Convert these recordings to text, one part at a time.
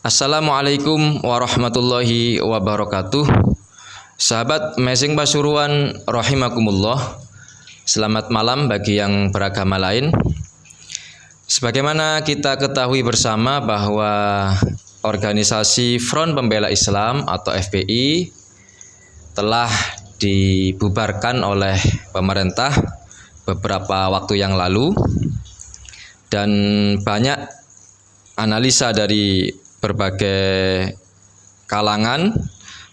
Assalamualaikum warahmatullahi wabarakatuh. Sahabat Messing Pasuruan rahimakumullah. Selamat malam bagi yang beragama lain. Sebagaimana kita ketahui bersama bahwa organisasi Front Pembela Islam atau FPI telah dibubarkan oleh pemerintah beberapa waktu yang lalu, dan banyak analisa dari berbagai kalangan,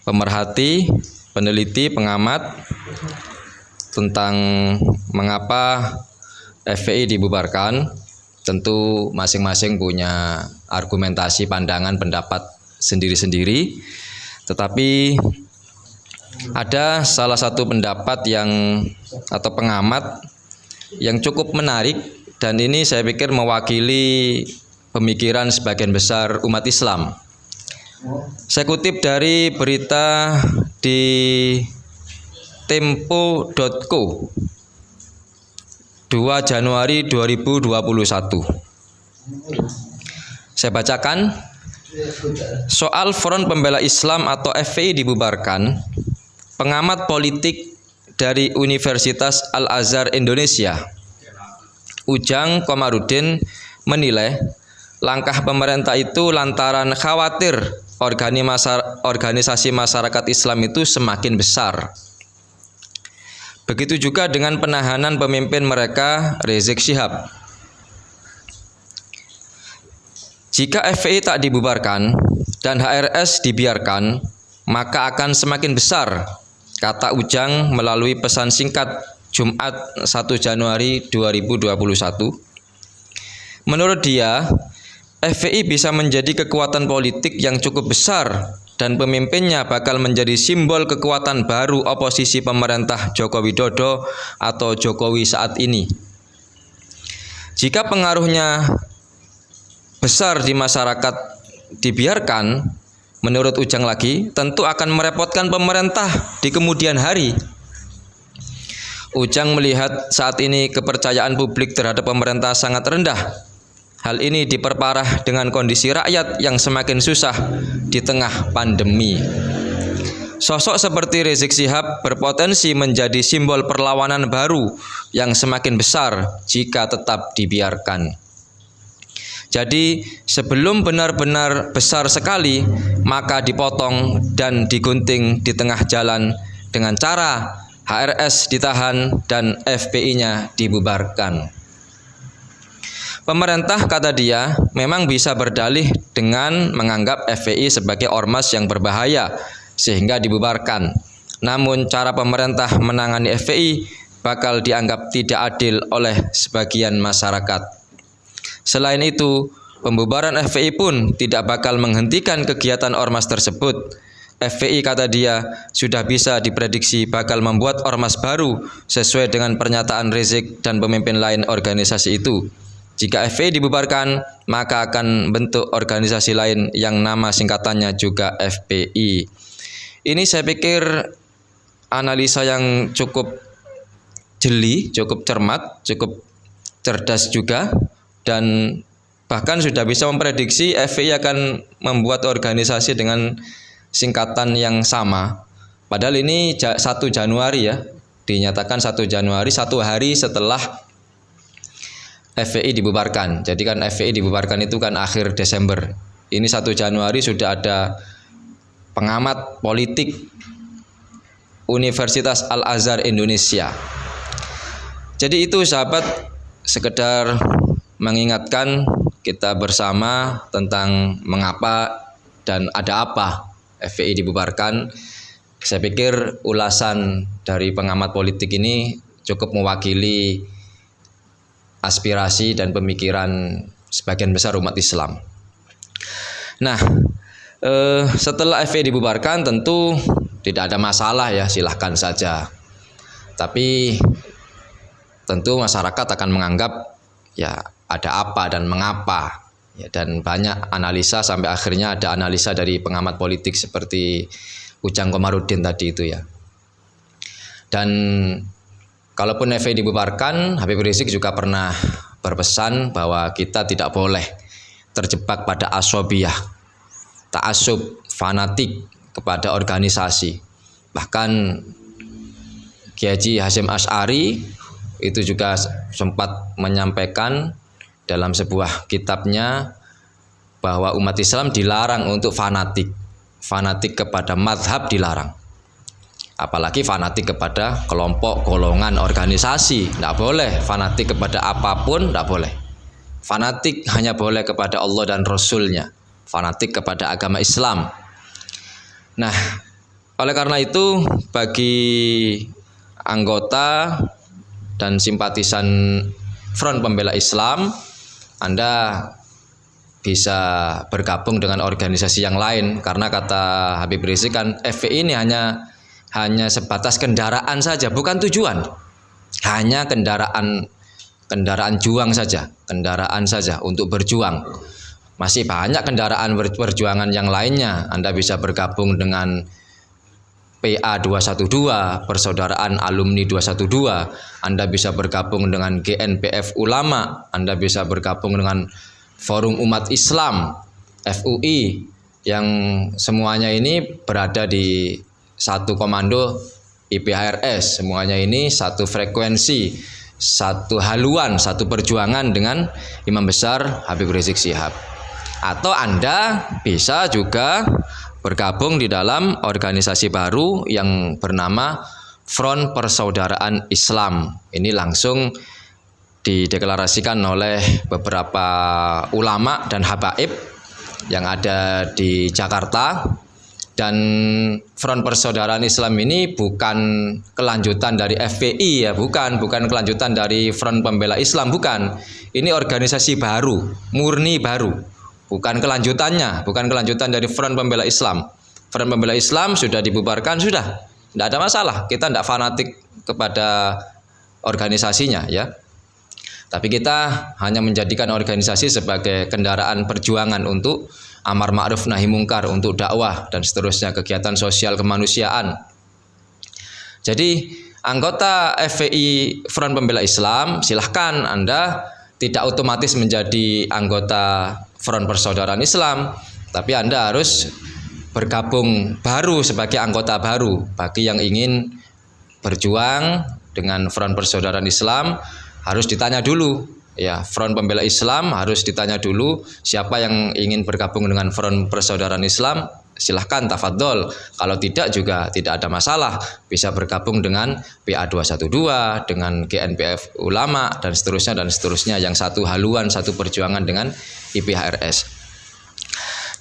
pemerhati, peneliti, pengamat tentang mengapa FPI dibubarkan. Tentu masing-masing punya argumentasi, pandangan, pendapat sendiri-sendiri. Tetapi ada salah satu pendapat atau pengamat yang cukup menarik, dan ini saya pikir mewakili pemikiran sebagian besar umat Islam. Saya kutip dari berita di tempo.co 2 Januari 2021. Saya bacakan. Soal Front Pembela Islam atau FPI dibubarkan, pengamat politik dari Universitas Al-Azhar Indonesia, Ujang Komarudin, menilai langkah pemerintah itu lantaran khawatir organisasi masyarakat Islam itu semakin besar. Begitu juga dengan penahanan pemimpin mereka, Rizik Syihab. Jika FPI tak dibubarkan dan HRS dibiarkan, maka akan semakin besar, kata Ujang melalui pesan singkat Jumat 1 Januari 2021. Menurut dia, FPI bisa menjadi kekuatan politik yang cukup besar dan pemimpinnya bakal menjadi simbol kekuatan baru oposisi pemerintah Joko Widodo atau Jokowi saat ini. Jika pengaruhnya besar di masyarakat dibiarkan, menurut Ujang lagi, tentu akan merepotkan pemerintah di kemudian hari. Ujang melihat saat ini kepercayaan publik terhadap pemerintah sangat rendah. Hal ini diperparah dengan kondisi rakyat yang semakin susah di tengah pandemi. Sosok seperti Rizik Syihab berpotensi menjadi simbol perlawanan baru yang semakin besar jika tetap dibiarkan. Jadi sebelum benar-benar besar sekali, maka dipotong dan digunting di tengah jalan dengan cara HRS ditahan dan FPI-nya dibubarkan. Pemerintah, kata dia, memang bisa berdalih dengan menganggap FPI sebagai ormas yang berbahaya sehingga dibubarkan. Namun cara pemerintah menangani FPI bakal dianggap tidak adil oleh sebagian masyarakat. Selain itu, pembubaran FPI pun tidak bakal menghentikan kegiatan ormas tersebut. FPI, kata dia, sudah bisa diprediksi bakal membuat ormas baru sesuai dengan pernyataan Rizik dan pemimpin lain organisasi itu. Jika FPI dibubarkan, maka akan bentuk organisasi lain yang nama singkatannya juga FPI. Ini saya pikir analisa yang cukup jeli, cukup cermat, cukup cerdas juga, dan bahkan sudah bisa memprediksi FPI akan membuat organisasi dengan singkatan yang sama. Padahal ini 1 Januari ya, dinyatakan 1 Januari, 1 hari setelah FPI dibubarkan. Jadi kan FPI dibubarkan itu kan akhir Desember. Ini 1 Januari sudah ada pengamat politik Universitas Al-Azhar Indonesia. Jadi itu sahabat, sekedar mengingatkan kita bersama tentang mengapa dan ada apa FPI dibubarkan. Saya pikir ulasan dari pengamat politik ini cukup mewakili aspirasi dan pemikiran sebagian besar umat Islam. Nah, setelah FPI dibubarkan tentu tidak ada masalah ya, silahkan saja. Tapi tentu masyarakat akan menganggap ya ada apa dan mengapa. Ya, dan banyak analisa, sampai akhirnya ada analisa dari pengamat politik seperti Ujang Komarudin tadi itu ya. Dan kalaupun FPI dibubarkan, Habib Rizik juga pernah berpesan bahwa kita tidak boleh terjebak pada asobiyah. ta'assub, fanatik kepada organisasi. Bahkan Kiai Haji Hasyim Asy'ari itu juga sempat menyampaikan dalam sebuah kitabnya bahwa umat Islam dilarang untuk fanatik. Fanatik kepada mazhab dilarang. Apalagi fanatik kepada kelompok, golongan, organisasi. Tidak boleh. Fanatik kepada apapun tidak boleh. Fanatik hanya boleh kepada Allah dan Rasul-Nya. Fanatik kepada agama Islam. Nah, oleh karena itu bagi anggota dan simpatisan Front Pembela Islam, Anda bisa bergabung dengan organisasi yang lain, karena kata Habib Rizik kan FPI ini hanya sebatas kendaraan saja, bukan tujuan. Hanya kendaraan juang saja, kendaraan saja untuk berjuang. Masih banyak kendaraan perjuangan yang lainnya. Anda bisa bergabung dengan PA 212, Persaudaraan Alumni 212. Anda bisa bergabung dengan GNPF Ulama. Anda bisa bergabung dengan Forum Umat Islam, FUI, yang semuanya ini berada di satu komando IPHRS. Semuanya ini satu frekuensi, satu haluan, satu perjuangan dengan Imam Besar Habib Rizik Syihab. Atau Anda bisa juga bergabung di dalam organisasi baru yang bernama Front Persaudaraan Islam. Ini langsung dideklarasikan oleh beberapa ulama dan habaib yang ada di Jakarta. Dan Front Persaudaraan Islam ini bukan kelanjutan dari FPI ya, bukan kelanjutan dari Front Pembela Islam, bukan. Ini organisasi baru, murni baru. Bukan kelanjutannya, bukan kelanjutan dari Front Pembela Islam. Front Pembela Islam sudah dibubarkan, sudah. Tidak ada masalah, kita tidak fanatik kepada organisasinya ya. Tapi kita hanya menjadikan organisasi sebagai kendaraan perjuangan untuk amar ma'ruf nahi mungkar, untuk dakwah dan seterusnya, kegiatan sosial kemanusiaan. Jadi anggota FPI Front Pembela Islam, silahkan Anda tidak otomatis menjadi anggota Front Persaudaraan Islam, tapi Anda harus bergabung baru sebagai anggota baru. Bagi yang ingin berjuang dengan Front Persaudaraan Islam, harus ditanya dulu ya, Front Pembela Islam harus ditanya dulu siapa yang ingin bergabung dengan Front Persaudaraan Islam, silahkan tafadhol. Kalau tidak juga tidak ada masalah, bisa bergabung dengan PA 212, dengan GNPF Ulama dan seterusnya yang satu haluan, satu perjuangan dengan IPHRS.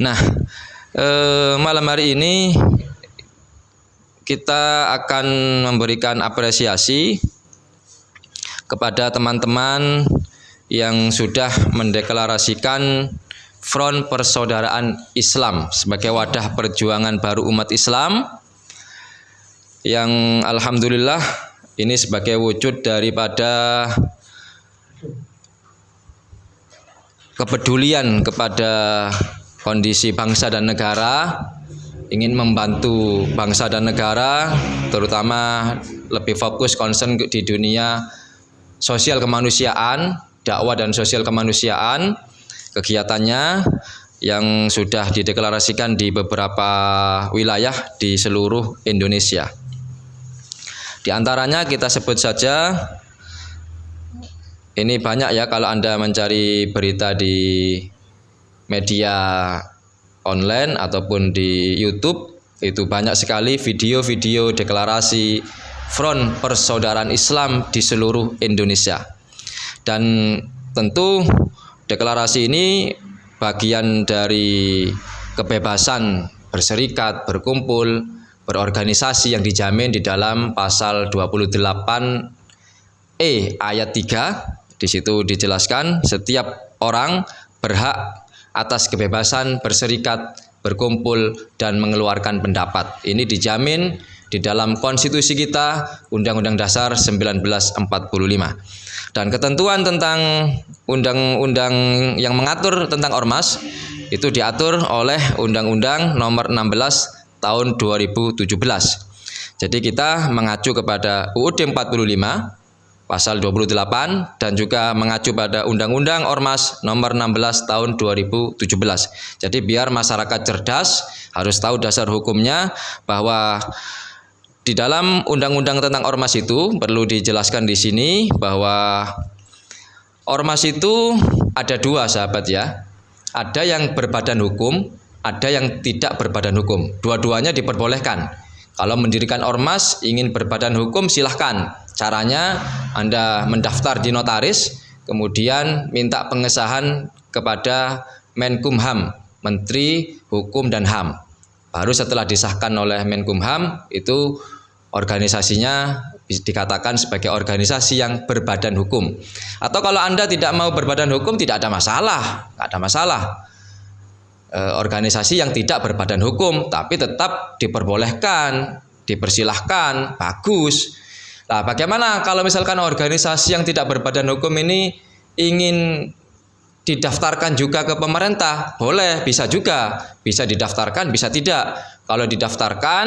Nah, malam hari ini kita akan memberikan apresiasi kepada teman-teman yang sudah mendeklarasikan Front Persaudaraan Islam sebagai wadah perjuangan baru umat Islam, yang alhamdulillah ini sebagai wujud daripada kepedulian kepada kondisi bangsa dan negara, ingin membantu bangsa dan negara, terutama lebih fokus concern di dunia sosial kemanusiaan, dakwah dan sosial kemanusiaan. Kegiatannya yang sudah dideklarasikan di beberapa wilayah di seluruh Indonesia. Di antaranya kita sebut saja, ini banyak ya kalau Anda mencari berita di media online ataupun di YouTube, itu banyak sekali video-video deklarasi Front Persaudaraan Islam di seluruh Indonesia. Dan tentu deklarasi ini bagian dari kebebasan berserikat, berkumpul, berorganisasi yang dijamin di dalam pasal 28E ayat 3. Di situ dijelaskan setiap orang berhak atas kebebasan berserikat, berkumpul dan mengeluarkan pendapat. Ini dijamin di dalam konstitusi kita, Undang-Undang Dasar 1945. Dan ketentuan tentang undang-undang yang mengatur tentang ormas itu diatur oleh Undang-Undang Nomor 16 tahun 2017. Jadi kita mengacu kepada UUD 45, pasal 28 dan juga mengacu pada Undang-Undang Ormas nomor 16 tahun 2017. Jadi biar masyarakat cerdas, harus tahu dasar hukumnya, bahwa di dalam undang-undang tentang ormas itu perlu dijelaskan di sini bahwa ormas itu ada dua, sahabat ya. Ada yang berbadan hukum, ada yang tidak berbadan hukum. Dua-duanya diperbolehkan. Kalau mendirikan ormas ingin berbadan hukum, silahkan. Caranya Anda mendaftar di notaris, kemudian minta pengesahan kepada Menkumham, Menteri Hukum dan HAM. Baru setelah disahkan oleh Menkumham, itu organisasinya dikatakan sebagai organisasi yang berbadan hukum. Atau kalau Anda tidak mau berbadan hukum, tidak ada masalah, nggak ada masalah. Organisasi yang tidak berbadan hukum, tapi tetap diperbolehkan, dipersilahkan, bagus. Nah, bagaimana kalau misalkan organisasi yang tidak berbadan hukum ini ingin didaftarkan juga ke pemerintah? Boleh, bisa juga, bisa didaftarkan, bisa tidak. Kalau didaftarkan,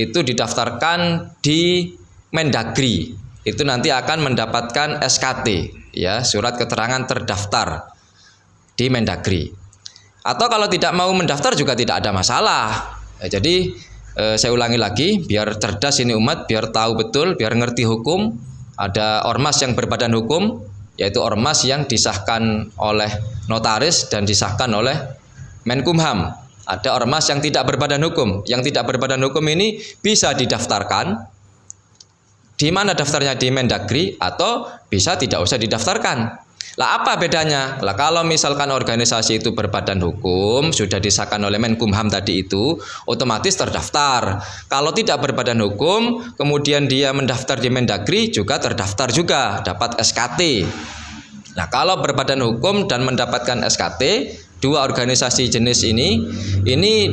itu didaftarkan di Mendagri, itu nanti akan mendapatkan SKT, ya, surat keterangan terdaftar di Mendagri. Atau kalau tidak mau mendaftar juga tidak ada masalah. Jadi saya ulangi lagi, biar cerdas ini umat, biar tahu betul, biar ngerti hukum. Ada ormas yang berbadan hukum, yaitu ormas yang disahkan oleh notaris dan disahkan oleh Menkumham. Ada ormas yang tidak berbadan hukum. Yang tidak berbadan hukum ini bisa didaftarkan. Di mana daftarnya? Di Mendagri, atau bisa tidak usah didaftarkan. Lah apa bedanya? Lah kalau misalkan organisasi itu berbadan hukum, sudah disahkan oleh Menkumham tadi itu, otomatis terdaftar. Kalau tidak berbadan hukum, kemudian dia mendaftar di Mendagri, juga terdaftar juga, dapat SKT. Nah, kalau berbadan hukum dan mendapatkan SKT, dua organisasi jenis ini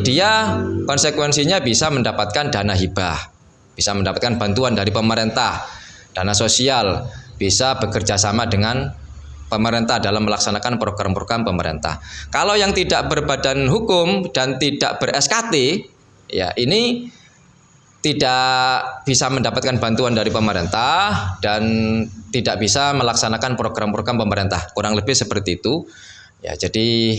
dia konsekuensinya bisa mendapatkan dana hibah, bisa mendapatkan bantuan dari pemerintah, dana sosial, bisa bekerja sama dengan pemerintah dalam melaksanakan program-program pemerintah. Kalau yang tidak berbadan hukum dan tidak ber-SKT, ya ini tidak bisa mendapatkan bantuan dari pemerintah dan tidak bisa melaksanakan program-program pemerintah. Kurang lebih seperti itu. Ya, jadi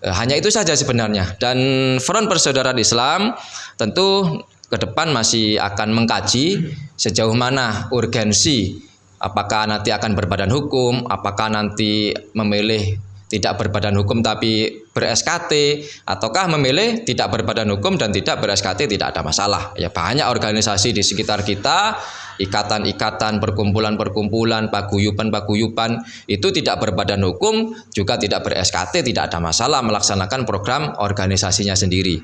hanya itu saja sebenarnya. Dan Front Persaudaraan Islam tentu ke depan masih akan mengkaji sejauh mana urgensi, apakah nanti akan berbadan hukum, apakah nanti memilih tidak berbadan hukum tapi ber-SKT, ataukah memilih tidak berbadan hukum dan tidak ber-SKT, tidak ada masalah. Ya, banyak organisasi di sekitar kita, ikatan-ikatan, perkumpulan-perkumpulan, paguyuban-paguyuban itu tidak berbadan hukum, juga tidak ber-SKT, tidak ada masalah melaksanakan program organisasinya sendiri.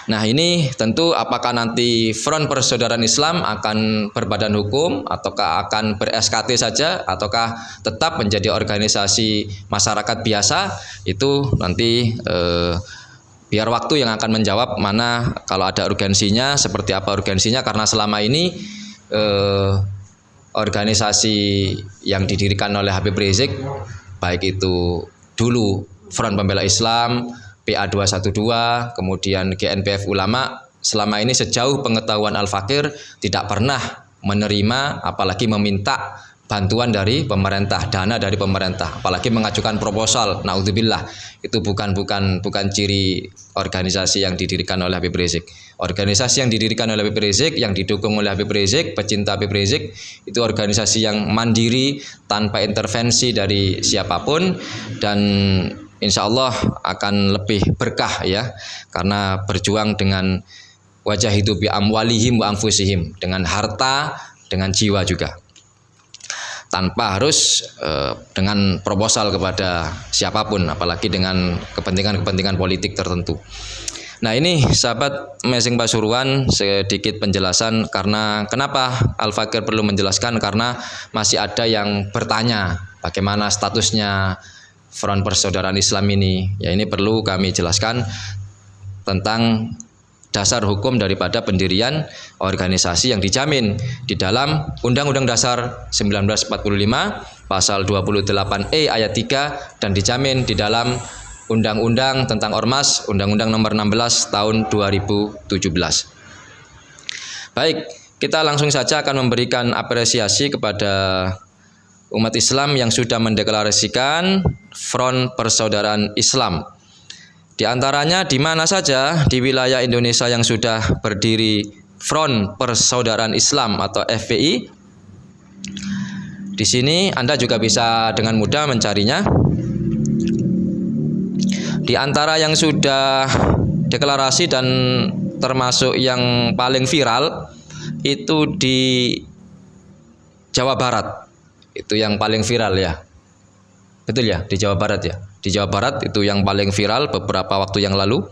Nah, ini tentu apakah nanti Front Persaudaraan Islam akan berbadan hukum ataukah akan ber-SKT saja ataukah tetap menjadi organisasi masyarakat biasa, itu nanti biar waktu yang akan menjawab mana kalau ada urgensinya, seperti apa urgensinya, karena selama ini organisasi yang didirikan oleh Habib Rizik, baik itu dulu Front Pembela Islam, PA212, kemudian GNPF Ulama, selama ini sejauh pengetahuan Al-Fakir tidak pernah menerima apalagi meminta bantuan dari pemerintah, dana dari pemerintah, apalagi mengajukan proposal. Naudzubillah, itu bukan ciri organisasi yang didirikan oleh Habib Rizik. Organisasi yang didirikan oleh Habib Rizik, yang didukung oleh Habib Rizik, pecinta Habib Rizik, itu organisasi yang mandiri tanpa intervensi dari siapapun, dan insya Allah akan lebih berkah ya, karena berjuang dengan wajah hidup bi amwalihim wa anfusihim, dengan harta, dengan jiwa juga, tanpa harus dengan proposal kepada siapapun, apalagi dengan kepentingan-kepentingan politik tertentu. Nah, ini sahabat Amazing Pasuruan, sedikit penjelasan karena kenapa Al-Fakir perlu menjelaskan, karena masih ada yang bertanya bagaimana statusnya Front Persaudaraan Islam ini. Ya, ini perlu kami jelaskan tentang dasar hukum daripada pendirian organisasi yang dijamin di dalam Undang-Undang Dasar 1945 pasal 28E ayat 3 dan dijamin di dalam Undang-Undang tentang Ormas, Undang-Undang nomor 16 tahun 2017. Baik, kita langsung saja akan memberikan apresiasi kepada umat Islam yang sudah mendeklarasikan Front Persaudaraan Islam. Di antaranya di mana saja di wilayah Indonesia yang sudah berdiri Front Persaudaraan Islam atau FPI. Di sini Anda juga bisa dengan mudah mencarinya. Di antara yang sudah deklarasi dan termasuk yang paling viral itu di Jawa Barat. Itu yang paling viral ya. Betul ya, di Jawa Barat ya. Di Jawa Barat itu yang paling viral beberapa waktu yang lalu.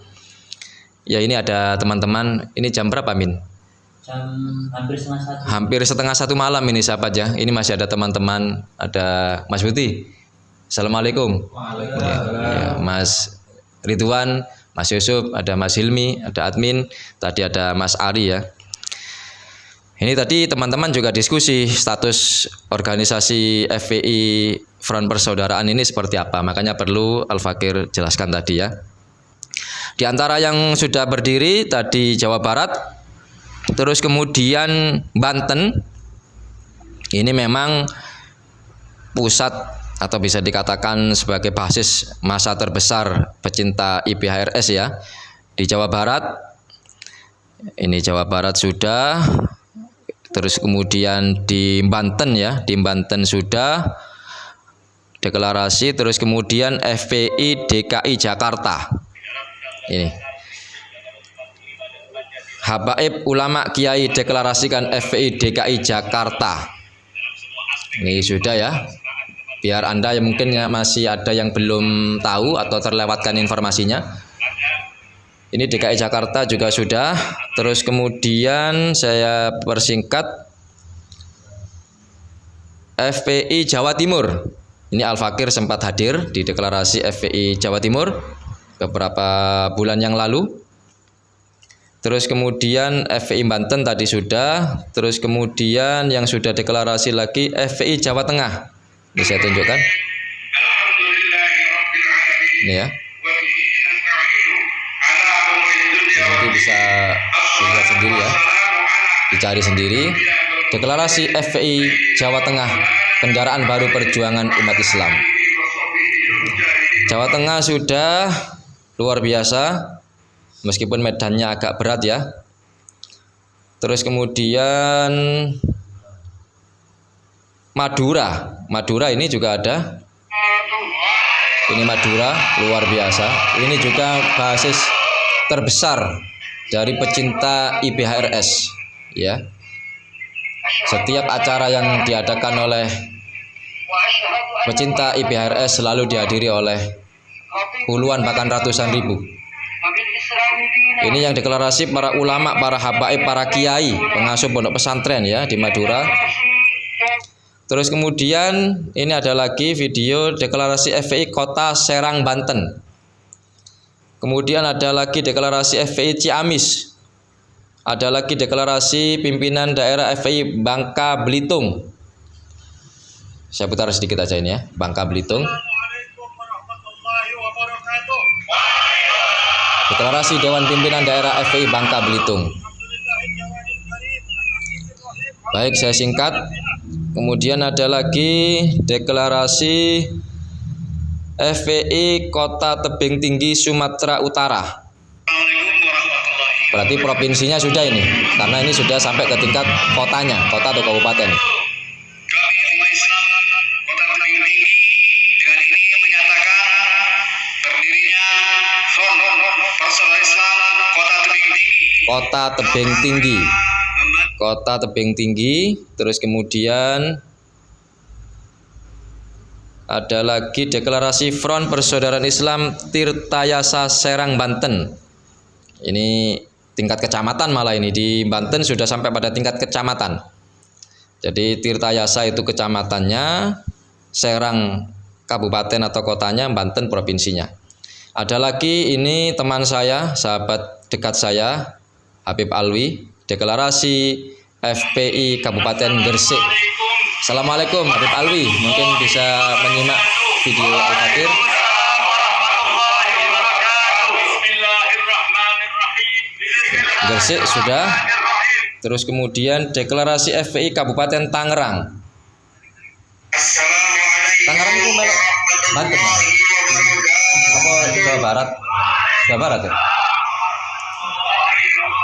Ya ini ada teman-teman, ini jam berapa Min? Jam hampir setengah satu malam ini sahabat ya. Ini masih ada teman-teman, ada Mas Buti. Assalamualaikum. Ya, Mas Ridwan, Mas Yusuf, ada Mas Hilmi, ada admin, tadi ada Mas Ari ya. Ini tadi teman-teman juga diskusi status organisasi FPI Front Persaudaraan ini seperti apa. Makanya perlu Al-Fakir jelaskan tadi ya. Di antara yang sudah berdiri tadi Jawa Barat, terus kemudian Banten. Ini memang pusat atau bisa dikatakan sebagai basis massa terbesar pecinta IPHRS ya. Di Jawa Barat. Ini Jawa Barat sudah. Terus kemudian di Banten ya, di Banten sudah deklarasi, terus kemudian FPI DKI Jakarta. Ini. Habaib Ulama Kiai deklarasikan FPI DKI Jakarta. Ini sudah ya. Biar Anda yang mungkin ya masih ada yang belum tahu atau terlewatkan informasinya. Ini DKI Jakarta juga sudah. Terus kemudian saya persingkat FPI Jawa Timur. Ini Al-Fakir sempat hadir di deklarasi FPI Jawa Timur beberapa bulan yang lalu. Terus kemudian FPI Banten tadi sudah. Terus kemudian yang sudah deklarasi lagi FPI Jawa Tengah. Ini saya tunjukkan. Ini ya. Nanti bisa dilihat sendiri ya, dicari sendiri. Deklarasi FPI Jawa Tengah, kendaraan baru perjuangan umat Islam. Jawa Tengah sudah luar biasa, meskipun medannya agak berat ya. Terus kemudian Madura ini juga ada. Ini Madura luar biasa. Ini juga basis terbesar dari pecinta IPHRS ya. Setiap acara yang diadakan oleh pecinta IPHRS selalu dihadiri oleh puluhan bahkan ratusan ribu. Ini yang deklarasi para ulama, para habaib, para kiai, pengasuh pondok pesantren ya di Madura. Terus kemudian ini ada lagi video deklarasi FPI Kota Serang Banten. Kemudian ada lagi deklarasi FPI Ciamis. Ada lagi deklarasi pimpinan daerah FPI Bangka Belitung. Saya putar sedikit aja ini ya, Bangka Belitung. Deklarasi Dewan Pimpinan Daerah FPI Bangka Belitung. Baik, saya singkat. Kemudian ada lagi deklarasi FPI Kota Tebing Tinggi Sumatera Utara. Berarti provinsinya sudah ini, karena ini sudah sampai ke tingkat kotanya, kota atau kabupaten. Kami umat Islam Kota Tebing Tinggi dengan ini menyatakan berdirinya Front Persaudaraan Islam Kota Tebing Tinggi. Kota Tebing Tinggi. Kota Tebing Tinggi, terus kemudian ada lagi deklarasi Front Persaudaraan Islam Tirtayasa Serang Banten. Ini tingkat kecamatan malah ini. Di Banten sudah sampai pada tingkat kecamatan. Jadi Tirtayasa itu kecamatannya, Serang kabupaten atau kotanya, Banten provinsinya. Ada lagi ini teman saya, sahabat dekat saya, Habib Alwi, deklarasi FPI Kabupaten Gresik. Assalamualaikum Habib Alwi, mungkin bisa menyimak video Al-Fakir. Gresik sudah. Terus kemudian deklarasi FPI Kabupaten Tangerang. Tangerang itu melok Banten ya? Apa Jawa Barat? Jawa Barat ya?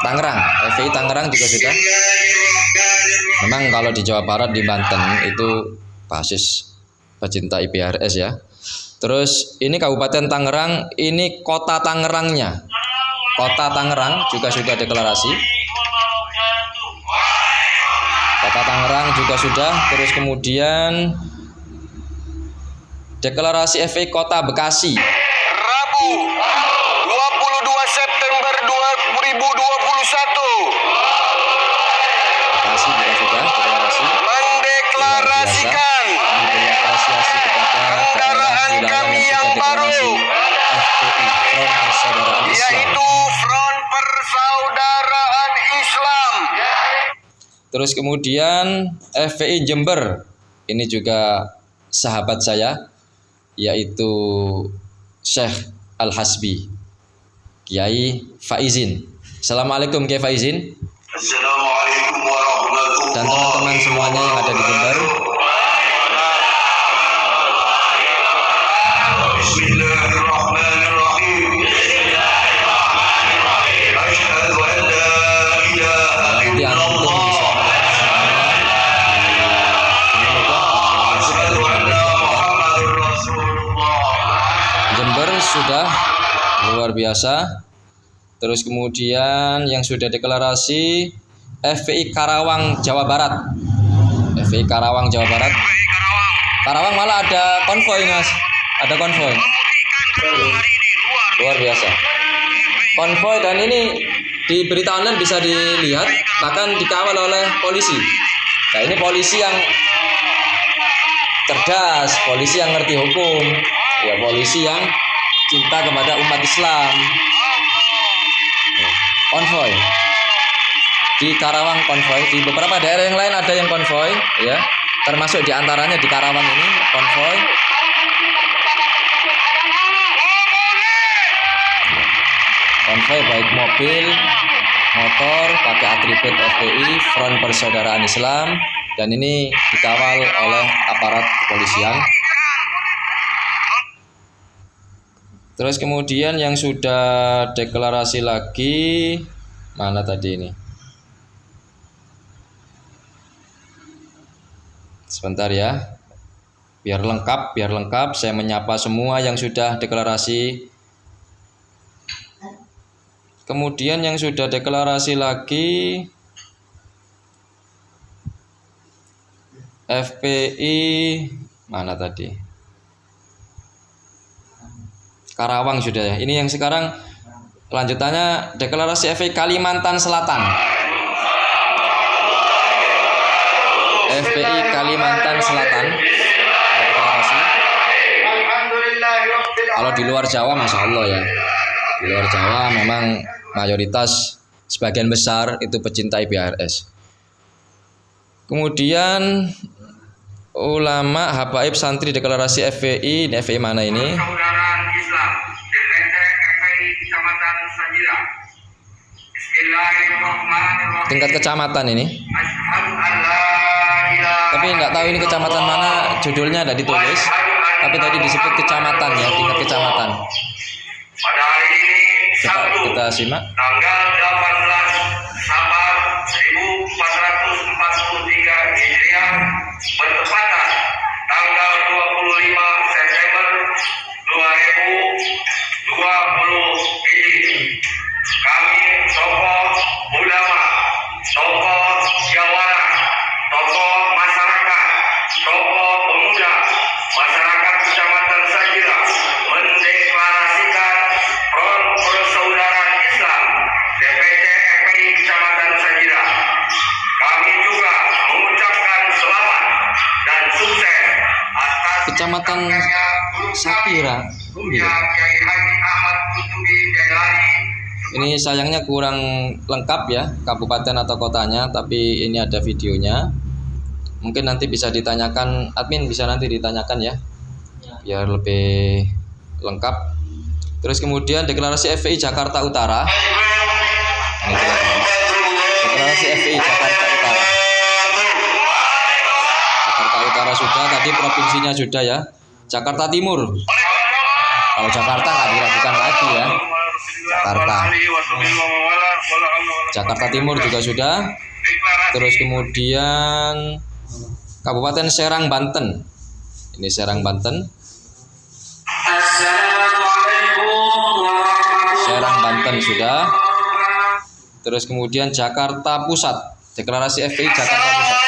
Tangerang, FPI Tangerang juga sudah. Memang kalau di Jawa Barat, di Banten itu basis pecinta IPRS ya. Terus ini Kabupaten Tangerang, ini Kota Tangerangnya. Kota Tangerang juga sudah deklarasi. Kota Tangerang juga sudah. Terus kemudian deklarasi FPI Kota Bekasi. Rabu 22 September 2021 Bekasi juga sudah deklarasi. mendeklarasikan Kami beri apresiasi kepada kendaraan daerah kami wilayah yang sudah baru, deklarasi FPI Front Persaudaraan Islam. yaitu Front Persaudaraan Islam. Terus kemudian FPI Jember, ini juga sahabat saya, yaitu Syekh Al-Hasbi, Kiai Faizin. Assalamualaikum Kiai Faizin. Assalamualaikum warahmatullahi Dan teman-teman semuanya yang ada di Jember. Bismillahirrahmanirrahim. Asyhadu an la ilaha Nanti antum bisa Asyhadu anna Muhammadar Rasulullah. Jember sudah luar biasa. Terus kemudian yang sudah deklarasi FPI Karawang Jawa Barat. FPI Karawang Jawa Barat. Karawang malah ada konvoy Mas. Ada konvoy. Luar biasa. Konvoy dan ini di berita online bisa dilihat, bahkan dikawal oleh polisi. Nah ini polisi yang cerdas, polisi yang ngerti hukum, ya polisi yang cinta kepada umat Islam. Konvoy di Karawang, konvoy di beberapa daerah yang lain ada yang konvoy ya, termasuk diantaranya di Karawang ini konvoy. Konvoy baik mobil, motor, pakai atribut FPI Front Persaudaraan Islam, dan ini dikawal oleh aparat kepolisian. Terus kemudian yang sudah deklarasi lagi, mana tadi ini? Sebentar ya, biar lengkap, saya menyapa semua yang sudah deklarasi. Kemudian yang sudah deklarasi lagi, FPI, mana tadi? Karawang sudah ya. Ini yang sekarang lanjutannya deklarasi FPI Kalimantan Selatan. FPI Kalimantan Selatan deklarasi. Kalau di luar Jawa Masya Allah ya. Di luar Jawa memang mayoritas sebagian besar itu pecinta IPRS. Kemudian ulama habaib santri deklarasi FPI. Ini FPI mana ini? Tingkat kecamatan ini. Tapi nggak tahu ini kecamatan mana, judulnya ada ditulis. Tapi tadi disebut kecamatan ya, tingkat kecamatan. Pada hari ini Kita simak. tanggal 18 Safar 1443 Hijriah bertepatan tanggal 25 September 2020 ini. Kami tokoh ulama, tokoh jawara, tokoh masyarakat, tokoh pemuda, masyarakat Kecamatan Sajira mendeklarasikan Front Persaudaraan Islam DPC FPI Kecamatan Sajira. Kami juga mengucapkan selamat dan sukses atas Kecamatan Sapira. Kiai Haji Ahmad Kutubi Jailani. Ini sayangnya kurang lengkap ya kabupaten atau kotanya, tapi ini ada videonya. Mungkin nanti bisa ditanyakan, admin bisa nanti ditanyakan ya, biar lebih lengkap. Terus kemudian deklarasi FPI Jakarta Utara. Ini deklarasi deklarasi FPI Jakarta Utara. Jakarta Utara sudah, tadi provinsinya sudah ya. Jakarta Timur. Kalau Jakarta nggak diragukan lagi ya. Jakarta Timur juga sudah. Terus kemudian Kabupaten Serang Banten. Ini Serang Banten. Serang Banten sudah. Terus kemudian Jakarta Pusat. Deklarasi FPI Jakarta Pusat.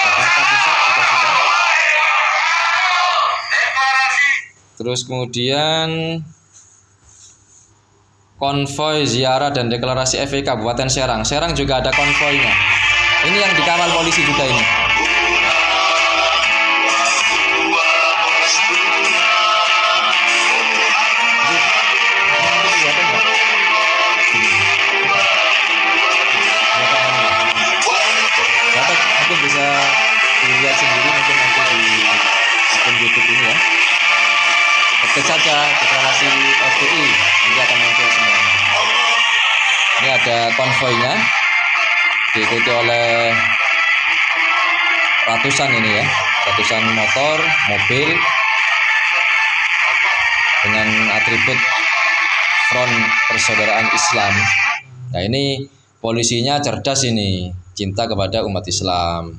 Jakarta Pusat juga sudah. Terus kemudian konvoi ziarah dan deklarasi FPI Kabupaten Serang. Serang juga ada konvoinya. Ini yang dikawal polisi juga ini. Mungkin bisa dilihat sendiri mungkin nanti di akun YouTube ini ya. Ketik saja deklarasi FPI, nanti akan muncul semuanya. Ini ada konvoinya, diikuti oleh ratusan ini ya, ratusan motor, mobil dengan atribut Front Persaudaraan Islam. Nah ini polisinya cerdas ini, cinta kepada umat Islam,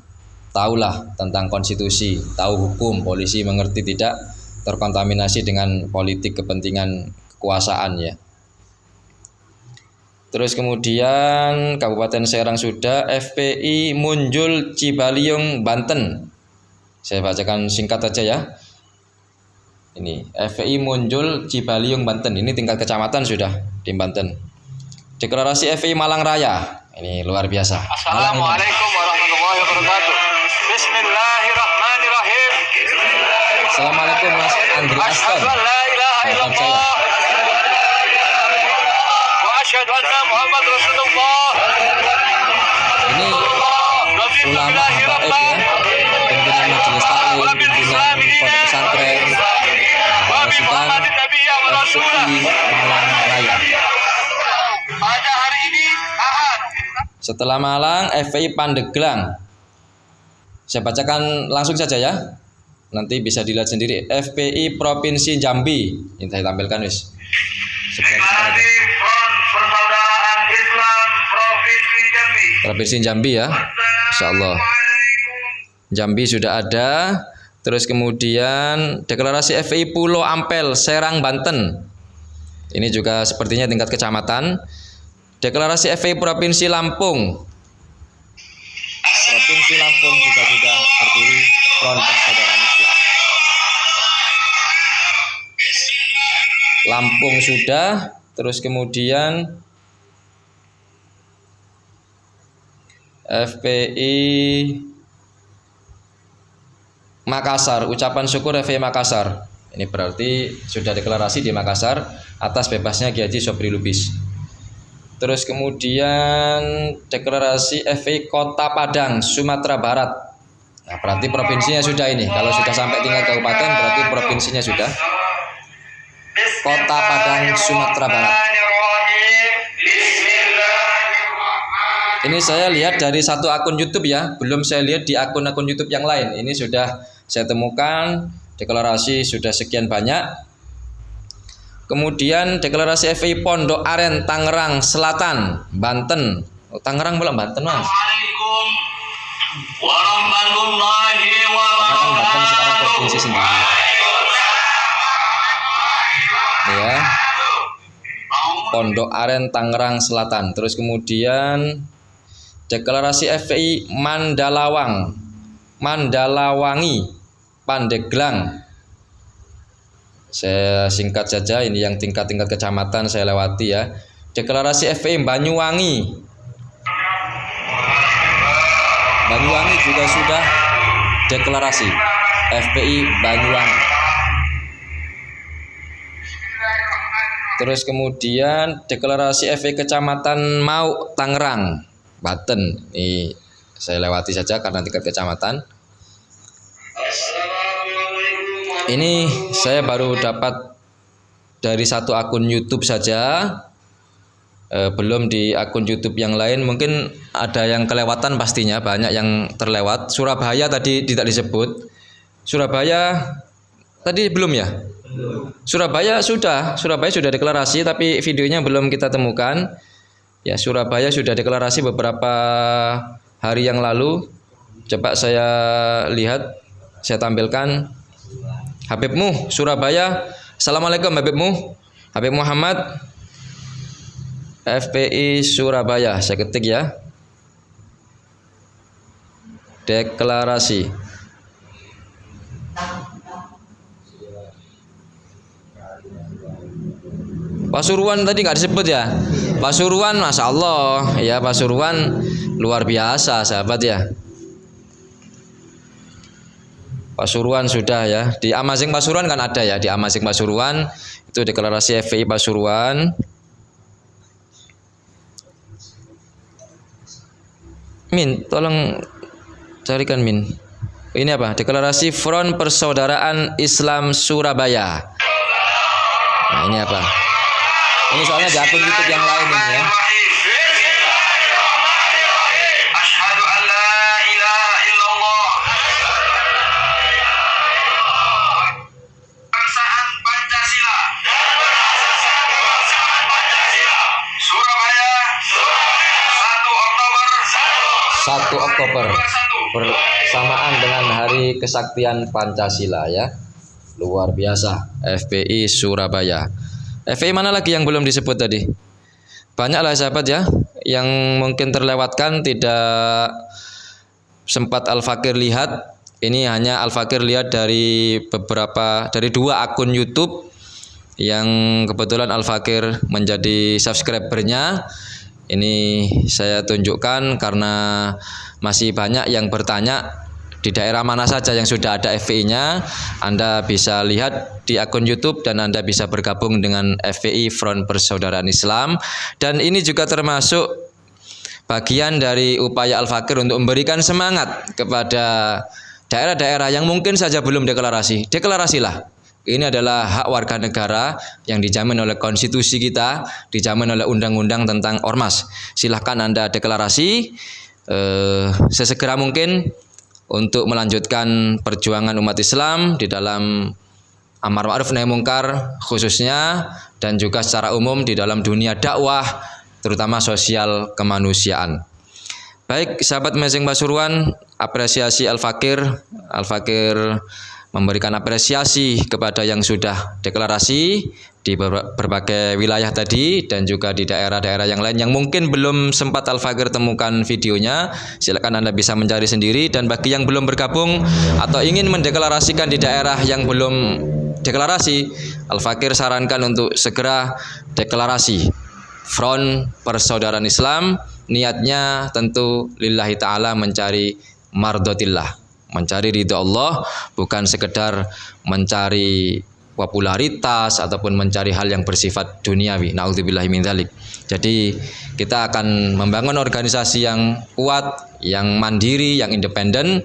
tahulah tentang konstitusi, tahu hukum, polisi mengerti, tidak terkontaminasi dengan politik kepentingan kekuasaan ya. Terus kemudian Kabupaten Serang sudah, FPI Munjul Cibaliung Banten. Saya bacakan singkat aja ya. Ini FPI Munjul Cibaliung Banten. Ini tingkat kecamatan sudah di Banten. Deklarasi FPI Malang Raya. Ini luar biasa. Assalamualaikum warahmatullahi wabarakatuh. Bismillahirrahmanirrahim. Assalamualaikum Mas Andri Aston. Asyhadu an la ilaha illallah wa asyhadu anna Muhammad Rasulullah. Ini ulama habaib ya, pimpinan majelis taklim, pimpinan pondok pesantren, pasukan FPI Malang Raya. Pada hari ini Ahad. Setelah Malang, FPI Pandeglang. Saya bacakan langsung saja ya. Nanti bisa dilihat sendiri. FPI Provinsi Jambi. Ini saya tampilkan wis. Deklarasi Front Persaudaraan Islam Provinsi Jambi. Provinsi Jambi ya. Insyaallah. Jambi sudah ada. Terus kemudian deklarasi FPI Pulau Ampel, Serang, Banten. Ini juga sepertinya tingkat kecamatan. Deklarasi FPI Provinsi Lampung. Provinsi Lampung juga sudah berdiri Front Persaudaraan Islam. Lampung sudah, terus kemudian FPI Makassar, ucapan syukur FPI Makassar. Ini berarti sudah deklarasi di Makassar atas bebasnya Kiai Haji Sobri Lubis. Terus kemudian deklarasi FPI Kota Padang, Sumatera Barat. Nah, berarti provinsinya sudah ini. Kalau sudah sampai tingkat kabupaten berarti provinsinya sudah. Kota Padang, Sumatera Barat. Ini saya lihat dari satu akun YouTube ya, belum saya lihat di akun-akun YouTube yang lain. Ini sudah saya temukan deklarasi sudah sekian banyak. Kemudian deklarasi FPI Pondok Aren, Tangerang Selatan, Banten. Oh, Tangerang belum Banten Mas. Assalamualaikum warahmatullahi Karena kan Banten sekarang provinsi sendiri. Ya. Pondok Aren, Tangerang Selatan. Terus kemudian deklarasi FPI Mandalawang, Mandalawangi, Pandeglang. Saya singkat saja, ini yang tingkat-tingkat kecamatan saya lewati ya. Deklarasi FPI Banyuwangi. Banyuwangi juga sudah deklarasi FPI Banyuwangi. Terus kemudian deklarasi FPI Kecamatan Mau, Tangerang, Banten. Ini saya lewati saja karena tingkat kecamatan. Ini saya baru dapat dari satu akun YouTube saja. belum di akun YouTube yang lain. Mungkin ada yang kelewatan, pastinya banyak yang terlewat. Surabaya tadi tidak disebut. Surabaya tadi belum ya? Surabaya sudah deklarasi, tapi videonya belum kita temukan. Ya, Surabaya sudah deklarasi beberapa hari yang lalu. Coba saya lihat, saya tampilkan. Habibmu Surabaya. Assalamualaikum Habibmu. Habib Muhammad, FPI Surabaya. Saya ketik ya. Deklarasi. Pasuruan tadi nggak disebut ya. Pasuruan, masya Allah ya, Pasuruan luar biasa sahabat ya. Pasuruan sudah ya. Di Amazing Pasuruan kan ada ya, di Amazing Pasuruan itu deklarasi FPI Pasuruan. Min, tolong carikan Min. Ini apa? Deklarasi Front Persaudaraan Islam Surabaya. Nah, ini apa? Ini soalnya di akun YouTube yang lain ini ya. Asyhadu an la ilaha illallah. Kebangsaan Pancasila. Surabaya. 1 Oktober 1 Oktober bersamaan dengan Hari Kesaktian Pancasila ya. Luar biasa. FPI Surabaya. FPI mana lagi yang belum disebut tadi? Banyaklah sahabat ya yang mungkin terlewatkan, tidak sempat Al-Fakir lihat. Ini hanya Al-Fakir lihat dari 2 akun YouTube yang kebetulan Al-Fakir menjadi subscribernya. Ini saya tunjukkan karena masih banyak yang bertanya di daerah mana saja yang sudah ada FPI-nya. Anda bisa lihat di akun YouTube dan Anda bisa bergabung dengan FPI Front Persaudaraan Islam. Dan ini juga termasuk bagian dari upaya Al-Fakir untuk memberikan semangat kepada daerah-daerah yang mungkin saja belum deklarasi. Deklarasilah. Ini adalah hak warga negara yang dijamin oleh konstitusi kita, dijamin oleh undang-undang tentang ormas. Silahkan Anda deklarasi sesegera mungkin untuk melanjutkan perjuangan umat Islam di dalam amar ma'ruf nahi mungkar khususnya, dan juga secara umum di dalam dunia dakwah, terutama sosial kemanusiaan. Baik sahabat Amazing Pasuruan, apresiasi Al-Fakir. Al-Fakir memberikan apresiasi kepada yang sudah deklarasi di berbagai wilayah tadi dan juga di daerah-daerah yang lain yang mungkin belum sempat Al-Fakir temukan videonya. Silakan Anda bisa mencari sendiri, dan bagi yang belum bergabung atau ingin mendeklarasikan di daerah yang belum deklarasi, Al-Fakir sarankan untuk segera deklarasi Front Persaudaraan Islam. Niatnya tentu lillahi ta'ala, mencari mardotillah, mencari ridho Allah, bukan sekedar mencari popularitas ataupun mencari hal yang bersifat duniawi. Na'udzubillahi min dzalik. Jadi kita akan membangun organisasi yang kuat, yang mandiri, yang independen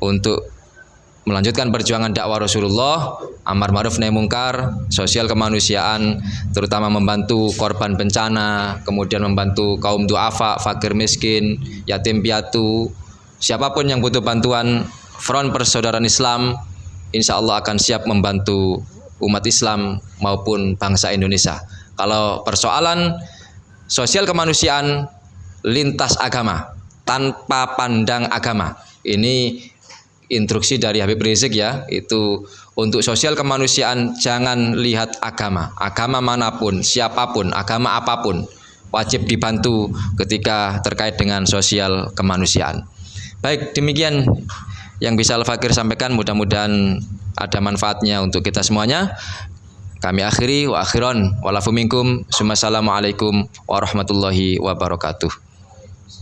untuk melanjutkan perjuangan dakwah Rasulullah, amar ma'ruf nahi mungkar, sosial kemanusiaan, terutama membantu korban bencana, kemudian membantu kaum duafa, fakir miskin, yatim piatu, siapapun yang butuh bantuan. Front Persaudaraan Islam insya Allah akan siap membantu umat Islam maupun bangsa Indonesia. Kalau persoalan sosial kemanusiaan lintas agama, tanpa pandang agama, ini instruksi dari Habib Rizik ya, itu untuk sosial kemanusiaan jangan lihat agama, agama manapun, siapapun, agama apapun, wajib dibantu ketika terkait dengan sosial kemanusiaan. Baik, demikian yang bisa Al-Fakir sampaikan, mudah-mudahan ada manfaatnya untuk kita semuanya. Kami akhiri wa akhiron walafu minkum. Assalamualaikum warahmatullahi wabarakatuh.